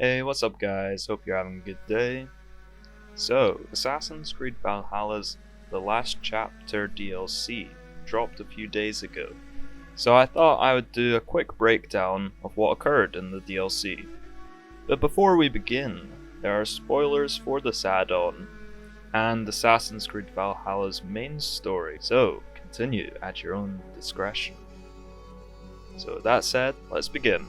Hey, what's up guys? Hope you're having a good day. So, Assassin's Creed Valhalla's The Last Chapter DLC dropped a few days ago. So I thought I would do a quick breakdown of what occurred in the DLC. But before we begin, there are spoilers for this add-on and Assassin's Creed Valhalla's main story, so continue at your own discretion. So with that said, let's begin.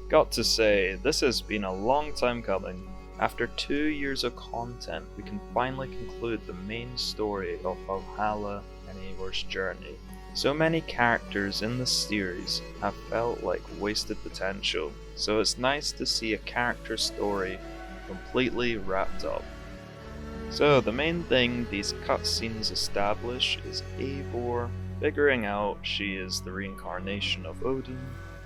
Got to say, this has been a long time coming. After 2 years of content, we can finally conclude the main story of Valhalla and Eivor's journey. So many characters in the series have felt like wasted potential, so it's nice to see a character story completely wrapped up. So the main thing these cutscenes establish is Eivor figuring out she is the reincarnation of Odin.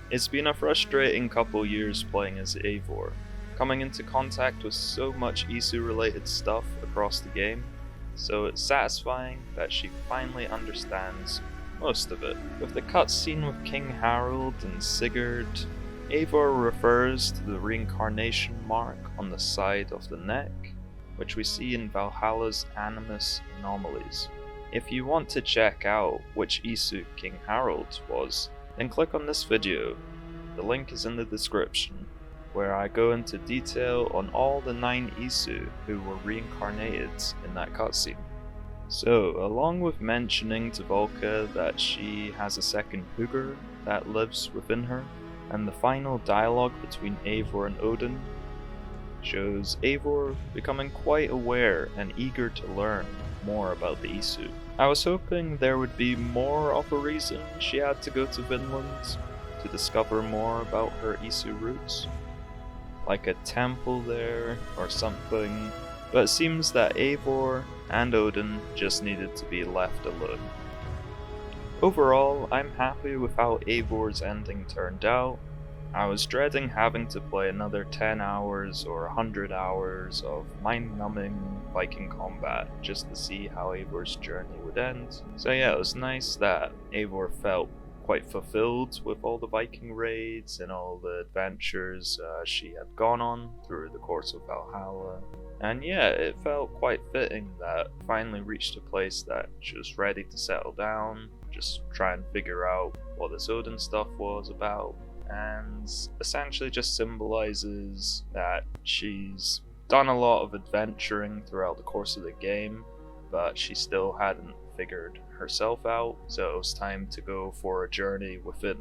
It's been a frustrating couple years playing as Eivor, coming into contact with so much Isu related stuff across the game, so it's satisfying that she finally understands most of it. With the cutscene with King Harald and Sigurd, Eivor refers to the reincarnation mark on the side of the neck, which we see in Valhalla's Animus Anomalies. If you want to check out which Isu King Harald was, then click on this video. The link is in the description, where I go into detail on all the 9 Isu who were reincarnated in that cutscene. So, along with mentioning to Volka that she has a second Hugr that lives within her, and the final dialogue between Eivor and Odin shows Eivor becoming quite aware and eager to learn more about the Isu. I was hoping there would be more of a reason she had to go to Vinland to discover more about her Isu roots, like a temple there or something, but it seems that Eivor and Odin just needed to be left alone. Overall, I'm happy with how Eivor's ending turned out. I was dreading having to play another 10 hours or 100 hours of mind-numbing Viking combat just to see how Eivor's journey would end. So yeah, it was nice that Eivor felt quite fulfilled with all the Viking raids and all the adventures she had gone on through the course of Valhalla. And yeah, it felt quite fitting that finally reached a place that she was ready to settle down, just try and figure out what this Odin stuff was about, and essentially just symbolizes that she's done a lot of adventuring throughout the course of the game, but she still hadn't figured herself out, so it was time to go for a journey within.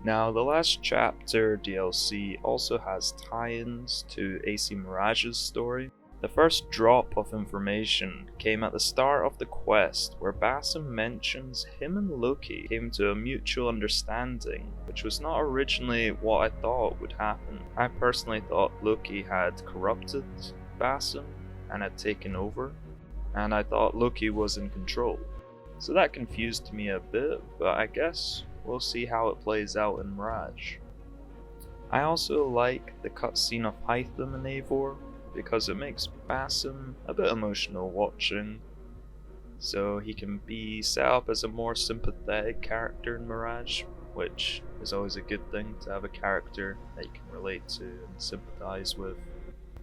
Now, the Last Chapter DLC also has tie-ins to AC Mirage's story. The first drop of information came at the start of the quest, where Basim mentions him and Loki came to a mutual understanding, which was not originally what I thought would happen. I personally thought Loki had corrupted Basim and had taken over, and I thought Loki was in control. So that confused me a bit, but I guess we'll see how it plays out in Mirage. I also like the cutscene of Hytham and Eivor, because it makes Basim a bit emotional watching, so he can be set up as a more sympathetic character in Mirage, which is always a good thing to have a character that you can relate to and sympathize with,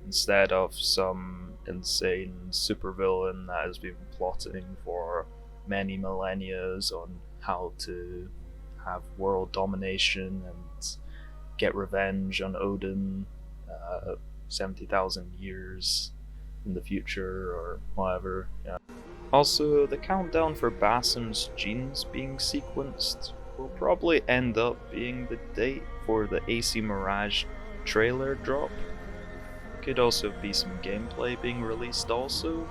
instead of some insane supervillain that has been plotting for many millennia on how to have world domination and get revenge on Odin 70,000 years in the future or whatever. Yeah. Also, the countdown for Basim's genes being sequenced will probably end up being the date for the AC Mirage trailer drop. Could also be some gameplay being released also,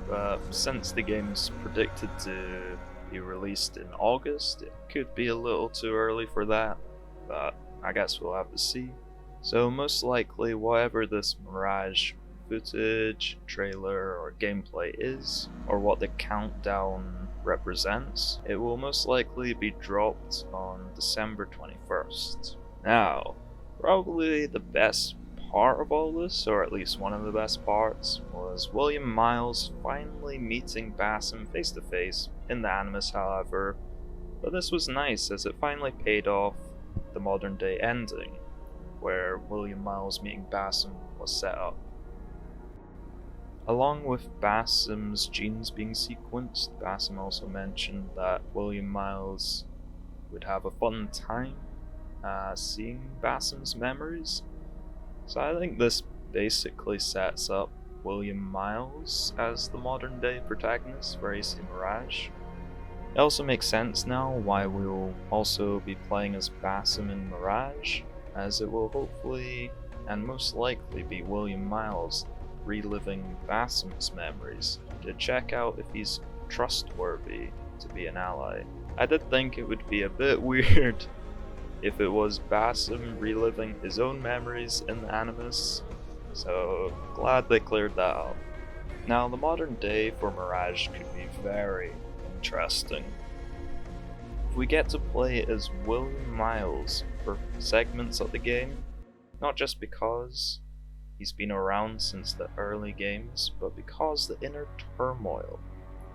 but since the game's predicted to be released in August, it could be a little too early for that, but I guess we'll have to see. So most likely whatever this Mirage footage, trailer, or gameplay is, or what the countdown represents, it will most likely be dropped on December 21st. Now, probably the best part of all this, or at least one of the best parts, was William Miles finally meeting Basim face to face in the Animus, however, but this was nice as it finally paid off the modern day ending, where William Miles meeting Basim was set up. Along with Bassam's genes being sequenced, Bassam also mentioned that William Miles would have a fun time seeing Bassam's memories. So I think this basically sets up William Miles as the modern day protagonist for AC Mirage. It also makes sense now why we will also be playing as Bassam in Mirage, as it will hopefully and most likely be William Miles reliving Bassam's memories to check out if he's trustworthy to be an ally. I did think it would be a bit weird if it was Bassam reliving his own memories in the Animus, so glad they cleared that up. Now the modern day for Mirage could be very interesting. If we get to play as William Miles for segments of the game, not just because he's been around since the early games, but because the inner turmoil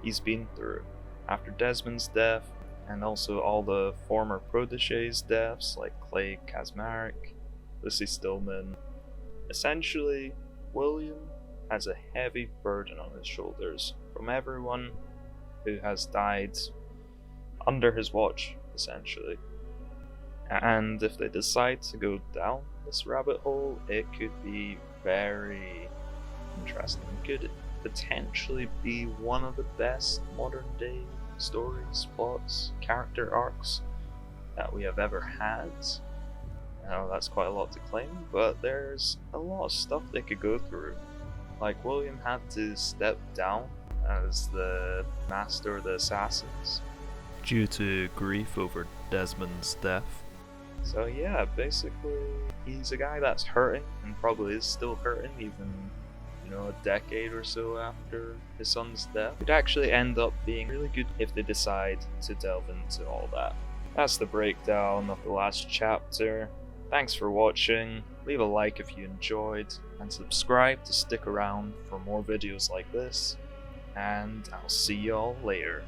he's been through after Desmond's death, and also all the former proteges' deaths like Clay Kazmarek, Lucy Stillman. Essentially, William has a heavy burden on his shoulders from everyone who has died under his watch, essentially. And if they decide to go down this rabbit hole, it could be very interesting. It could potentially be one of the best modern day stories, plots, character arcs that we have ever had. I know that's quite a lot to claim, but there's a lot of stuff they could go through. Like, William had to step down as the master of the assassins due to grief over Desmond's death. So yeah, basically he's a guy that's hurting and probably is still hurting even a decade or so after his son's death. It would actually end up being really good if they decide to delve into all that. That's the breakdown of the last chapter. Thanks for watching, leave a like if you enjoyed, and subscribe to stick around for more videos like this, and I'll see y'all later.